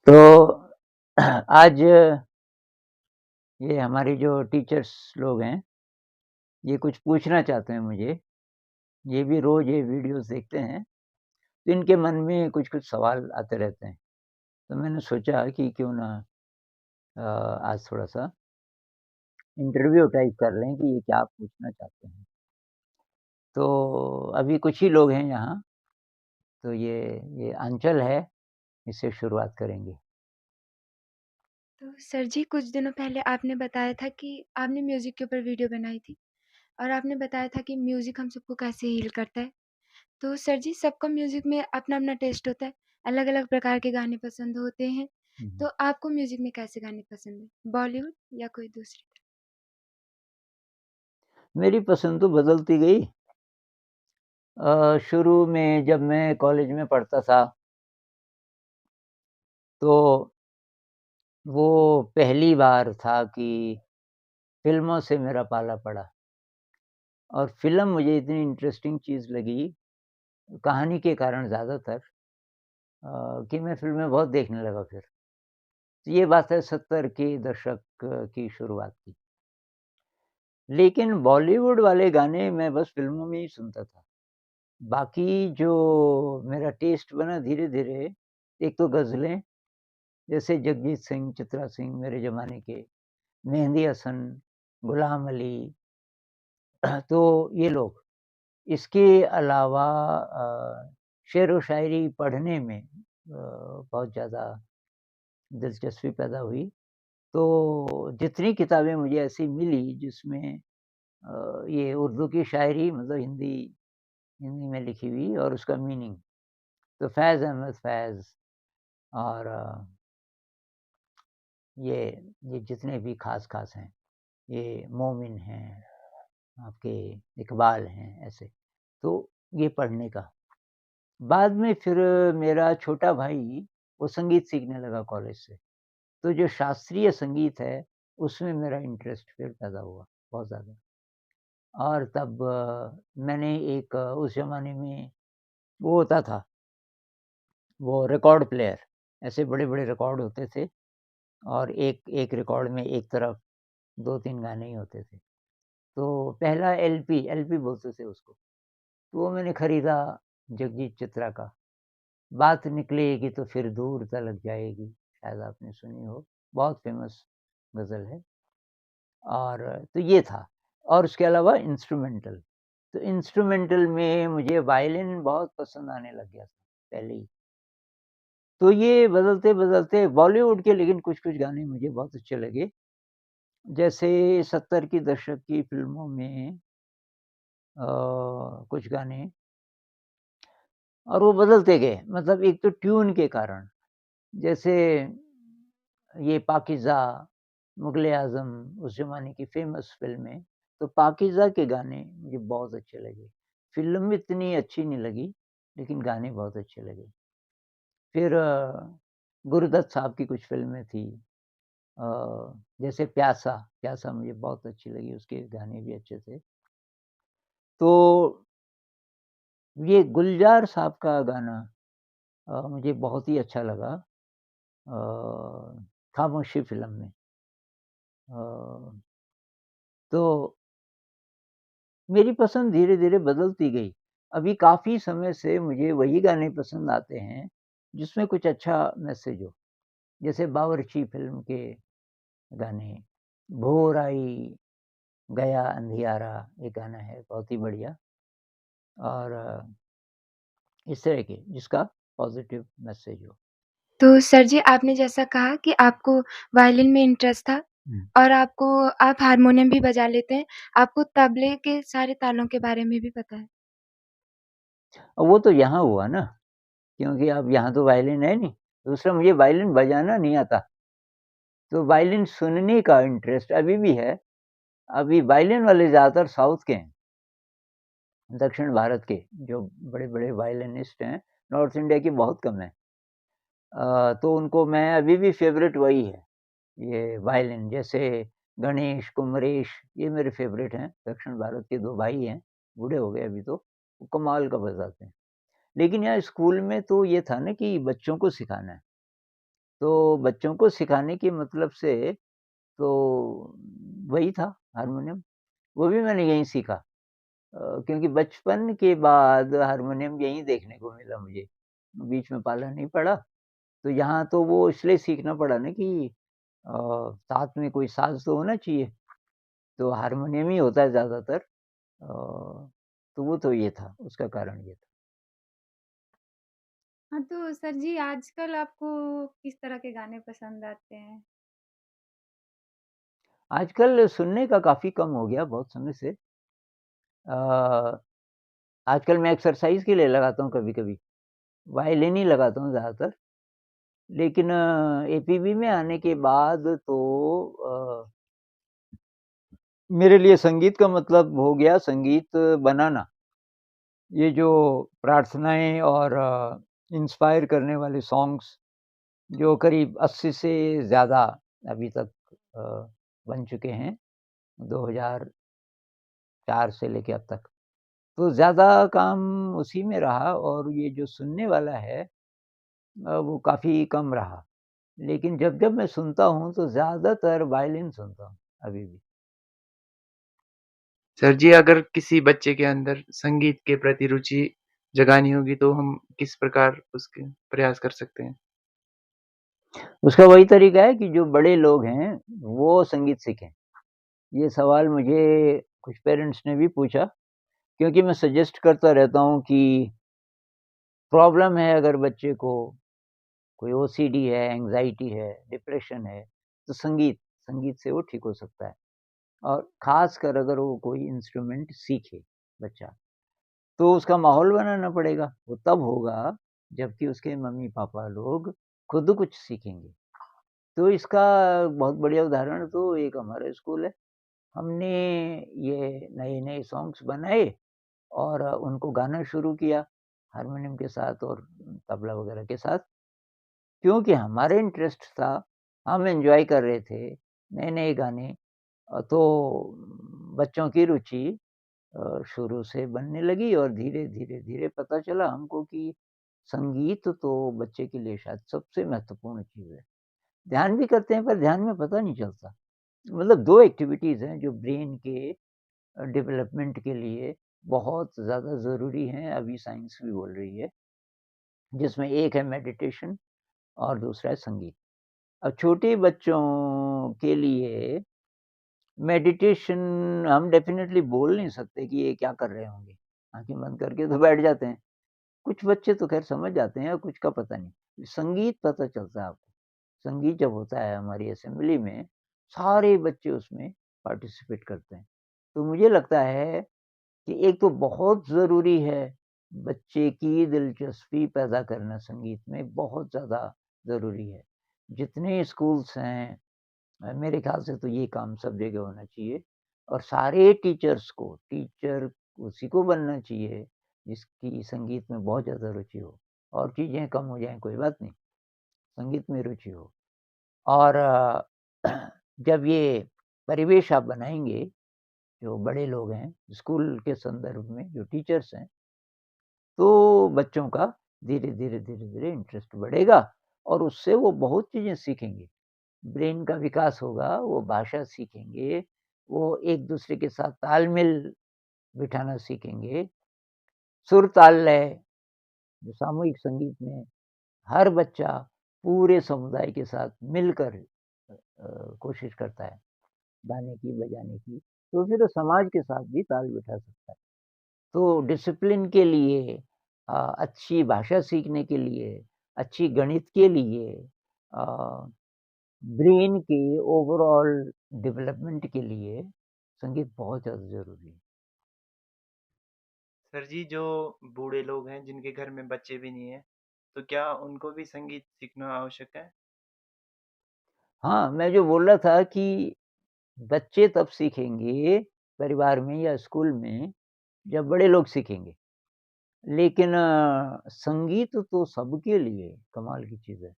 तो आज ये हमारे जो टीचर्स लोग हैं, ये कुछ पूछना चाहते हैं मुझे। ये भी रोज़ ये वीडियोज़ देखते हैं, तो इनके मन में कुछ-कुछ सवाल आते रहते हैं। तो मैंने सोचा कि क्यों ना आज थोड़ा-सा इंटरव्यू टाइप कर लें कि ये क्या पूछना चाहते हैं। तो अभी कुछ ही लोग हैं यहाँ, तो ये आंचल है, इससे शुरुआत करेंगे। तो सर जी, कुछ दिनों पहले आपने बताया था कि आपने म्यूज़िक के ऊपर वीडियो बनाई थी और आपने बताया था कि म्यूज़िक हम सबको कैसे हील करता है। तो सर जी, सबका म्यूज़िक में अपना-अपना टेस्ट होता है, अलग-अलग प्रकार के गाने पसंद होते हैं। हुँ, तो हुँ। आपको म्यूज़िक में कैसे गाने पसंद हैं? बॉलीवुड या कोई दूसरी? मेरी पसंद तो बदलती गई। शुरू में जब मैं कॉलेज में पढ़ता था, तो वो पहली बार था कि फ़िल्मों से मेरा पाला पड़ा और फ़िल्म मुझे इतनी इंटरेस्टिंग चीज़ लगी, कहानी के कारण ज़्यादातर कि मैं फ़िल्में बहुत देखने लगा फिर। तो ये बात है 70 के दशक की शुरुआत की। लेकिन बॉलीवुड वाले गाने मैं बस फ़िल्मों में ही सुनता था। बाकी जो मेरा टेस्ट बना धीरे-धीरे, एक तो ग़ज़लें, जैसे जगजीत सिंह, चित्रा सिंह मेरे ज़माने के, मेहंदी हसन, गुलाम अली तो ये लोग। इसके अलावा शेर व शायरी पढ़ने में बहुत ज़्यादा दिलचस्पी पैदा हुई। तो जितनी किताबें मुझे ऐसी मिली जिसमें ये उर्दू की शायरी मतलब हिंदी हिंदी में लिखी हुई और उसका मीनिंग, तो फैज़ अहमद फैज़ और ये ये जितने भी ख़ास-ख़ास हैं, ये मोमिन हैं, आपके इकबाल हैं, ऐसे। तो ये पढ़ने का। बाद में फिर मेरा छोटा भाई, वो संगीत सीखने लगा कॉलेज से। तो जो शास्त्रीय संगीत है, उसमें मेरा इंटरेस्ट फिर पैदा हुआ, बहुत ज़्यादा। और तब मैंने एक उस ज़माने में वो होता था, वो रिकॉर्ड प्लेयर, ऐसे बड़े-बड़े रिकॉर्ड होते थे और एक एक रिकॉर्ड में एक तरफ 2-3 गाने ही होते थे। तो पहला एलपी एलपी बोलते थे उसको, तो वो मैंने खरीदा जगजीत चित्रा का। बात निकलेगी तो फिर दूर तलक जाएगी, शायद आपने सुनी हो, बहुत फ़ेमस गज़ल है। और तो ये था और उसके अलावा इंस्ट्रूमेंटल। तो इंस्ट्रूमेंटल में मुझे वायलिन बहुत पसंद आने लग गया था पहले ही। तो ये बदलते-बदलते बॉलीवुड के लेकिन कुछ-कुछ गाने मुझे बहुत अच्छे लगे। जैसे 70 की दशक की फ़िल्मों में कुछ गाने और वो बदलते गए। मतलब एक तो ट्यून के कारण, जैसे ये पाकीज़ा, मुग़ल-ए-आज़म उस ज़माने की फ़ेमस फ़िल्में, तो पाकीज़ा के गाने मुझे बहुत अच्छे लगे। फ़िल्म इतनी अच्छी नहीं लगी, लेकिन गाने बहुत अच्छे लगे। फिर गुरुदत्त साहब की कुछ फ़िल्में थी जैसे प्यासा, प्यासा मुझे बहुत अच्छी लगी, उसके गाने भी अच्छे थे। तो ये गुलज़ार साहब का गाना मुझे बहुत ही अच्छा लगा खामोशी फ़िल्म में। अ, तो मेरी पसंद धीरे-धीरे बदलती गई। अभी काफ़ी समय से मुझे वही गाने पसंद आते हैं, जिसमें कुछ अच्छा मैसेज हो। जैसे बावर्ची फ़िल्म के गाने, भोर आई, गया अंधियारा एक गाना है बहुत ही बढ़िया और इस तरह के जिसका पॉज़िटिव मैसेज हो। तो सर जी, आपने जैसा कहा कि आपको वायलिन में इंटरेस्ट था हुँ। और आप हारमोनियम भी बजा लेते हैं। आपको तबले के सारे तालों के बारे में भी पता है। वो तो यहाँ हुआ ना, क्योंकि अब यहाँ तो वायलिन है नहीं। दूसरा मुझे वायलिन बजाना नहीं आता, तो वायलिन सुनने का इंटरेस्ट अभी भी है। अभी वायलिन वाले ज़्यादातर साउथ के हैं, दक्षिण भारत के जो बड़े-बड़े वायलिनिस्ट हैं, नॉर्थ इंडिया के बहुत कम हैं। तो उनको मैं अभी भी फ़ेवरेट वही है, ये वायलिन जैसे गणेश, कुमरेश ये मेरे फ़ेवरेट हैं। दक्षिण भारत के 2 भाई हैं, बूढ़े हो गए अभी तो, वो कमाल का बजाते हैं। लेकिन यहाँ स्कूल में तो ये था ना कि बच्चों को सिखाना है। तो बच्चों को सिखाने के मतलब से तो वही था हारमोनियम, वो भी मैंने यहीं सीखा। क्योंकि बचपन के बाद हारमोनियम यहीं देखने को मिला मुझे, बीच में पाला नहीं पड़ा। तो यहाँ तो वो इसलिए सीखना पड़ा ना कि साथ में कोई साज़ तो होना चाहिए, तो हारमोनियम ही होता है ज़्यादातर। तो वो तो ये था, उसका कारण ये था। हाँ, तो सर जी आजकल आपको किस तरह के गाने पसंद आते हैं? आजकल सुनने का काफ़ी कम हो गया बहुत समय से। आजकल मैं एक्सरसाइज़ के लिए लगाता हूँ कभी-कभी, वायलिन ही लगाता हूँ ज़्यादातर। लेकिन एपीवी में आने के बाद तो अ, मेरे लिए संगीत का मतलब हो गया संगीत बनाना। ये जो प्रार्थनाएँ और इंस्पायर करने वाले सॉन्ग्स जो करीब 80 से ज़्यादा अभी तक अ, बन चुके हैं, 2004 से लेके अब तक। तो ज़्यादा काम उसी में रहा और ये जो सुनने वाला है वो काफ़ी कम रहा। लेकिन जब-जब मैं सुनता हूँ तो ज़्यादातर वायलिन सुनता हूँ, अभी भी। सर जी, अगर किसी बच्चे के अंदर संगीत के प्रति रुचि जगानी होगी तो हम किस प्रकार उसके प्रयास कर सकते हैं? उसका वही तरीका है कि जो बड़े लोग हैं, वो संगीत सीखें। ये सवाल मुझे कुछ पेरेंट्स ने भी पूछा, क्योंकि मैं सजेस्ट करता रहता हूँ कि प्रॉब्लम है अगर बच्चे को, कोई ओसीडी है, एंग्ज़ायटी है, डिप्रेशन है, तो संगीत से वो ठीक हो सकता है। और ख़ासकर अगर वो कोई इंस्ट्रूमेंट सीखे बच्चा, तो उसका माहौल बनाना पड़ेगा। वो तब होगा जबकि उसके मम्मी-पापा लोग खुद कुछ सीखेंगे। तो इसका बहुत बढ़िया उदाहरण तो एक हमारा स्कूल है। हमने ये नए-नए सॉन्ग्स बनाए और उनको गाना शुरू किया, हारमोनियम के साथ और तबला वगैरह के साथ। क्योंकि हमारा इंटरेस्ट था, हम एन्जॉय कर रहे थे, नए-नए गाने। तो बच्चों की रुचि शुरू से बनने लगी और धीरे-धीरे पता चला हमको कि संगीत तो बच्चे के लिए शायद सबसे महत्वपूर्ण चीज़ है। ध्यान भी करते हैं पर ध्यान में पता नहीं चलता। मतलब 2 एक्टिविटीज़ हैं जो ब्रेन के डेवलपमेंट के लिए बहुत ज़्यादा ज़रूरी हैं, अभी साइंस भी बोल रही है, जिसमें एक है मेडिटेशन और दूसरा है संगीत। अब छोटे बच्चों के लिए मेडिटेशन हम डेफ़िनेटली बोल नहीं सकते कि ये क्या कर रहे होंगे। आँखें बंद करके तो बैठ जाते हैं। कुछ बच्चे तो ख़ैर समझ जाते हैं और कुछ का पता नहीं। संगीत पता चलता है आपको। संगीत जब होता है हमारी असेंबली में, सारे बच्चे उसमें पार्टिसिपेट करते हैं। तो मुझे लगता है कि एक तो बहुत ज़रूरी है, बच्चे की दिलचस्पी पैदा करना संगीत में बहुत ज़्यादा ज़रूरी है। जितने स्कूल्स हैं मेरे ख़्याल से तो ये काम सब जगह होना चाहिए और सारे टीचर्स को टीचर उसी को बनना चाहिए, जिसकी संगीत में बहुत ज़्यादा रुचि हो और चीज़ें कम हो जाएँ कोई बात नहीं, संगीत में रुचि हो। और जब ये परिवेश आप बनाएँगे, जो बड़े लोग हैं, स्कूल के संदर्भ में जो टीचर्स हैं, तो बच्चों का धीरे-धीरे इंटरेस्ट बढ़ेगा और उससे वो बहुत चीज़ें सीखेंगे। ब्रेन का विकास होगा, वो भाषा सीखेंगे, वो एक-दूसरे के साथ तालमेल बिठाना सीखेंगे, सुर-ताल लय, जो सामूहिक संगीत में हर बच्चा पूरे समुदाय के साथ मिलकर कोशिश करता है गाने की, बजाने की, तो फिर वो समाज के साथ भी ताल बिठा सकता है। तो डिसिप्लिन के लिए अच्छी भाषा सीखने के लिए, अच्छी गणित के लिए अ, ब्रेन के ओवरऑल डेवलपमेंट के लिए संगीत बहुत ज़्यादा ज़रूरी है। सर जी, जो बूढ़े लोग हैं जिनके घर में बच्चे भी नहीं हैं, तो क्या उनको भी संगीत सीखना आवश्यक है? हाँ, मैं जो बोल रहा था कि बच्चे तब सीखेंगे परिवार में या स्कूल में जब बड़े लोग सीखेंगे। लेकिन संगीत तो सबके लिए कमाल की चीज़ है।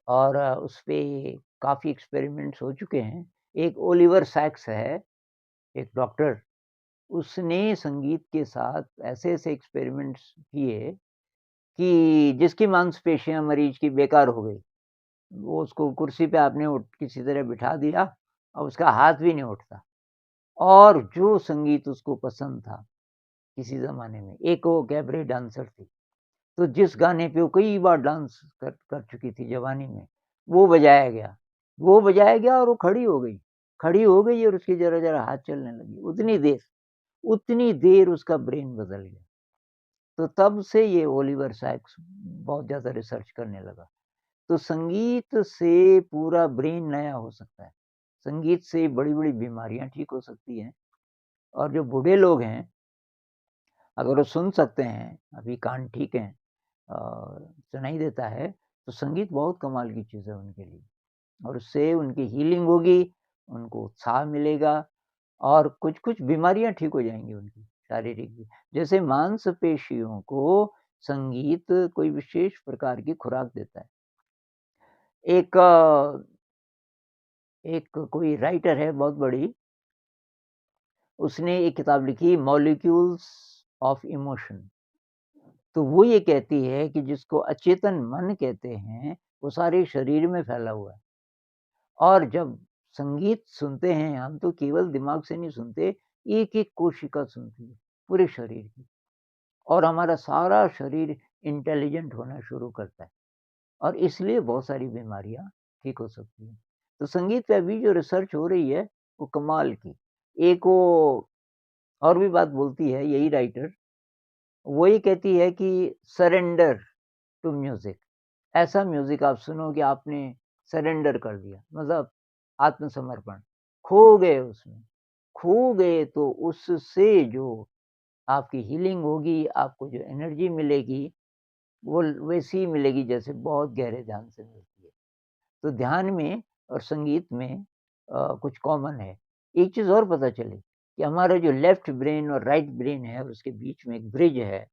और उसपे काफ़ी एक्सपेरिमेंट्स हो चुके हैं। एक ओलिवर सैक्स है, एक डॉक्टर, उसने संगीत के साथ ऐसे-ऐसे एक्सपेरिमेंट्स किए कि जिसकी मांसपेशियाँ मरीज़ की बेकार हो गई। वो उसको कुर्सी पे आपने किसी तरह बिठा दिया और उसका हाथ भी नहीं उठता। और जो संगीत उसको पसंद था किसी ज़माने में, एक वो कैबरे डांसर थी, तो जिस गाने पे वो कई बार डांस कर कर चुकी थी जवानी में, वो बजाया गया। वो बजाया गया और वो खड़ी हो गई। खड़ी हो गई और उसकी ज़रा-ज़रा हाथ चलने लगी। उतनी देर उसका ब्रेन बदल गया। तो तब से ये ओलिवर सैक्स बहुत ज़्यादा रिसर्च करने लगा। तो संगीत से पूरा ब्रेन नया हो सकता है। संगीत से बड़ी-बड़ी बीमारियाँ ठीक हो सकती हैं और जो बूढ़े लोग हैं, अगर वो सुन सकते हैं, अभी कान ठीक हैं और सुनाई देता है, तो संगीत बहुत कमाल की चीज़ है उनके लिए और उससे उनकी हीलिंग होगी, उनको उत्साह मिलेगा और कुछ-कुछ बीमारियाँ ठीक हो जाएँगी उनकी, शारीरिक भी। जैसे मांसपेशियों को संगीत कोई विशेष प्रकार की खुराक देता है। एक एक कोई राइटर है बहुत बड़ी, उसने एक किताब लिखी मॉलिक्यूल्स ऑफ इमोशन। तो वो ये कहती है कि जिसको अचेतन मन कहते हैं, वो सारे शरीर में फैला हुआ है। और जब संगीत सुनते हैं हम तो केवल दिमाग से नहीं सुनते, एक-एक कोशिका सुनती है, पूरे शरीर की। और हमारा सारा शरीर इंटेलिजेंट होना शुरू करता है और इसलिए बहुत सारी बीमारियाँ ठीक हो सकती हैं। तो संगीत पे अभी जो रिसर्च हो रही है, वो कमाल की। एक वो और भी बात बोलती है यही राइटर, वो ये कहती है कि सरेंडर टू म्यूज़िक। ऐसा म्यूज़िक आप सुनो कि आपने सरेंडर कर दिया, मतलब आत्मसमर्पण, खो गए उसमें। खो गए तो उससे जो आपकी हीलिंग होगी, आपको जो एनर्जी मिलेगी, वो वैसी ही मिलेगी जैसे बहुत गहरे ध्यान से मिलती है। तो ध्यान में और संगीत में कुछ कॉमन है। एक चीज़ और पता चली कि हमारा जो लेफ्ट ब्रेन और राइट ब्रेन है और उसके बीच में एक ब्रिज है,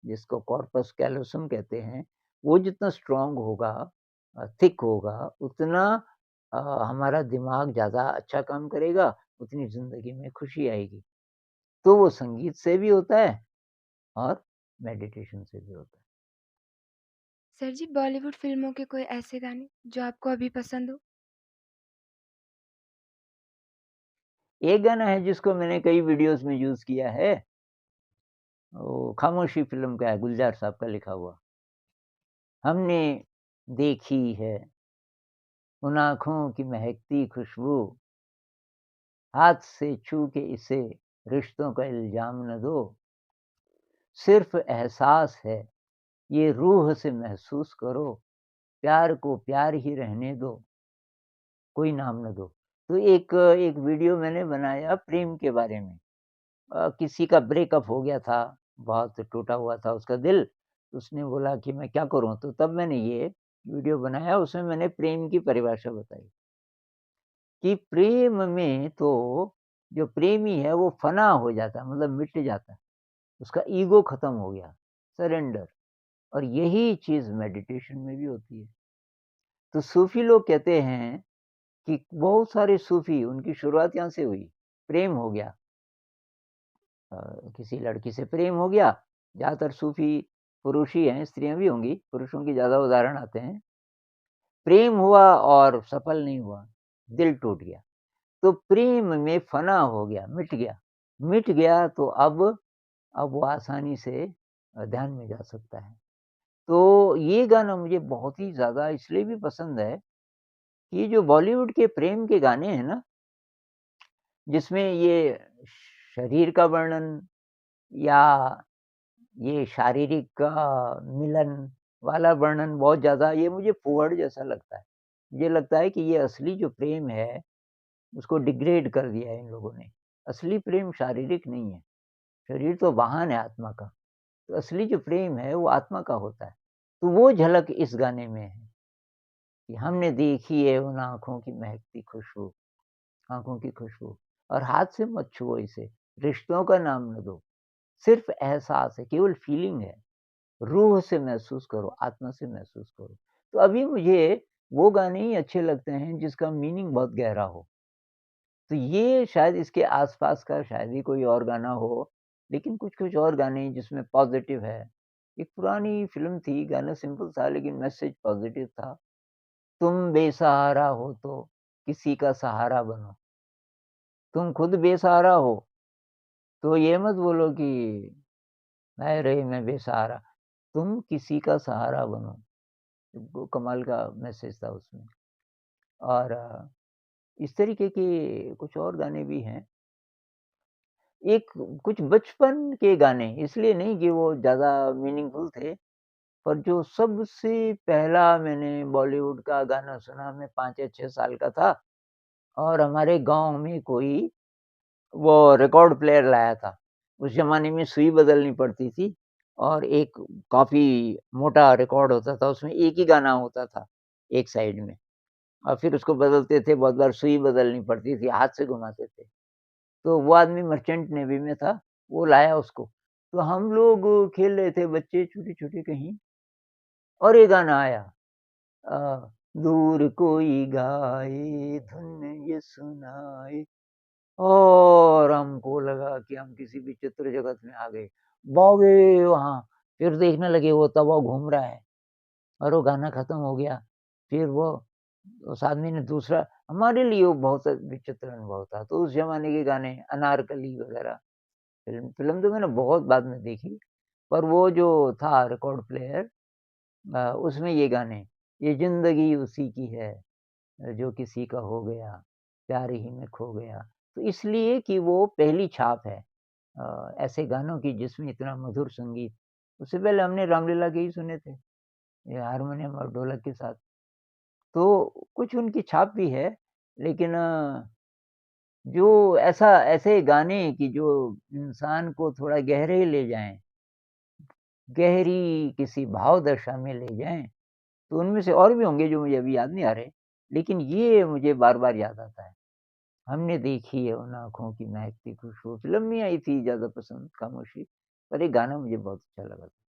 जिसको कॉर्पस कैलोसम कहते हैं, वो जितना स्ट्रॉन्ग होगा थिक होगा, उतना हमारा दिमाग ज़्यादा अच्छा काम करेगा, उतनी ज़िंदगी में खुशी आएगी। तो वो संगीत से भी होता है और मेडिटेशन से भी होता है। सर जी, बॉलीवुड फ़िल्मों के कोई ऐसे गाने जो आपको अभी पसंद हो? एक गाना है जिसको मैंने कई वीडियोज़ में यूज़ किया है, वो खामोशी फ़िल्म का है, गुलज़ार साहब का लिखा हुआ। हमने देखी है उन आँखों की महकती खुशबू, हाथ से छू के इसे रिश्तों का इल्ज़ाम न दो, सिर्फ़ एहसास है ये रूह से महसूस करो, प्यार को प्यार ही रहने दो, कोई नाम न दो। तो एक वीडियो मैंने बनाया प्रेम के बारे में। किसी का ब्रेकअप हो गया था, बहुत टूटा हुआ था उसका दिल, उसने बोला कि मैं क्या करूँ? तो तब मैंने ये वीडियो बनाया, उसमें मैंने प्रेम की परिभाषा बताई कि प्रेम में तो जो प्रेमी है वो फ़ना हो जाता है, मतलब मिट जाता है, उसका ईगो खत्म हो गया, सरेंडर। और यही चीज़ मेडिटेशन में भी होती है। तो सूफ़ी लोग कहते हैं कि बहुत सारे सूफ़ी उनकी शुरुआत यहाँ से हुई, प्रेम हो गया। अ, किसी लड़की से प्रेम हो गया, ज़्यादातर सूफ़ी पुरुष ही हैं, स्त्रियाँ भी होंगी, पुरुषों की ज़्यादा उदाहरण आते हैं। प्रेम हुआ और सफल नहीं हुआ, दिल टूट गया, तो प्रेम में फ़ना हो गया, मिट गया। मिट गया तो अब वो आसानी से ध्यान में जा सकता है। तो ये गाना मुझे बहुत ही ज़्यादा इसलिए भी पसंद है, कि ये जो बॉलीवुड के प्रेम के गाने हैं ना, जिसमें ये शरीर का वर्णन या ये शारीरिक मिलन वाला वर्णन बहुत ज़्यादा ये मुझे फूहड़ जैसा लगता है। मुझे लगता है कि ये असली जो प्रेम है, उसको डिग्रेड कर दिया है इन लोगों ने। असली प्रेम शारीरिक नहीं है, शरीर तो वाहन है आत्मा का, तो असली जो प्रेम है वो आत्मा का होता है। तो वो झलक इस गाने में है कि हमने देखी है उन आँखों की महकती खुशबू, आँखों की खुशबू और हाथ से मत छुओ इसे, रिश्तों का नाम न दो, सिर्फ़ एहसास है, केवल फीलिंग है। रूह से महसूस करो, आत्मा से महसूस करो। तो अभी मुझे वो गाने ही अच्छे लगते हैं जिसका मीनिंग बहुत गहरा हो। तो ये शायद इसके आस-पास का शायद ही कोई और गाना हो, लेकिन कुछ-कुछ और गाने जिसमें पॉज़िटिव है। एक पुरानी फ़िल्म थी, गाना सिंपल था लेकिन मैसेज पॉज़िटिव था। तुम बेसहारा हो तो किसी का सहारा बनो। तुम खुद बेसहारा हो, तो ये मत बोलो कि हाय रे मैं बेसहारा, तुम किसी का सहारा बनो। वो कमाल का मैसेज था उसमें। और इस तरीके के कुछ और गाने भी हैं। एक कुछ बचपन के गाने, इसलिए नहीं कि वो ज़्यादा मीनिंगफुल थे, पर जो सबसे पहला मैंने बॉलीवुड का गाना सुना, मैं 5 या 6 साल का था और हमारे गाँव में कोई वो रिकॉर्ड प्लेयर लाया था। उस ज़माने में सुई बदलनी पड़ती थी और एक काफ़ी मोटा रिकॉर्ड होता था, उसमें एक ही गाना होता था, एक साइड में और फिर उसको बदलते थे, बहुत बार सुई बदलनी पड़ती थी, हाथ से घुमाते थे। तो वो आदमी मर्चेंट नेवी में था, वो लाया उसको। तो हम लोग खेल रहे थे बच्चे छोटे-छोटे कहीं और ये गाना आया अ, दूर कोई गाए धुन ये सुनाए और हमको लगा कि हम किसी विचित्र जगत में आ गए। भागे वहाँ, फिर देखने लगे वो तवा घूम रहा है और वो गाना खत्म हो गया। फिर वो उस आदमी ने दूसरा हमारे लिए वो बहुत विचित्र अनुभव था। तो उस ज़माने के गाने अनारकली वगैरह फ़िल्म तो मैंने बहुत बाद में देखी, पर वो जो था रिकॉर्ड प्लेयर उसमें ये गाने, ये ज़िंदगी उसी की है जो किसी का हो गया, प्यार ही में खो गया। तो इसलिए कि वो पहली छाप है ऐसे गानों की जिसमें इतना मधुर संगीत। उससे पहले हमने रामलीला के ही सुने थे, ये हारमोनियम और ढोलक के साथ। तो कुछ उनकी छाप भी है, लेकिन जो ऐसे गाने कि जो इंसान को थोड़ा गहरे ले जाएँ, गहरी किसी भाव दशा में ले जाएँ, तो उनमें से और भी होंगे जो मुझे अभी याद नहीं आ रहे, लेकिन ये मुझे बार-बार याद आता है। हमने देखी है उन आँखों की महकती खुशबू, फ़िल्म नहीं आई थी ज़्यादा पसंद खामोशी, पर ये गाना मुझे बहुत अच्छा लगा था।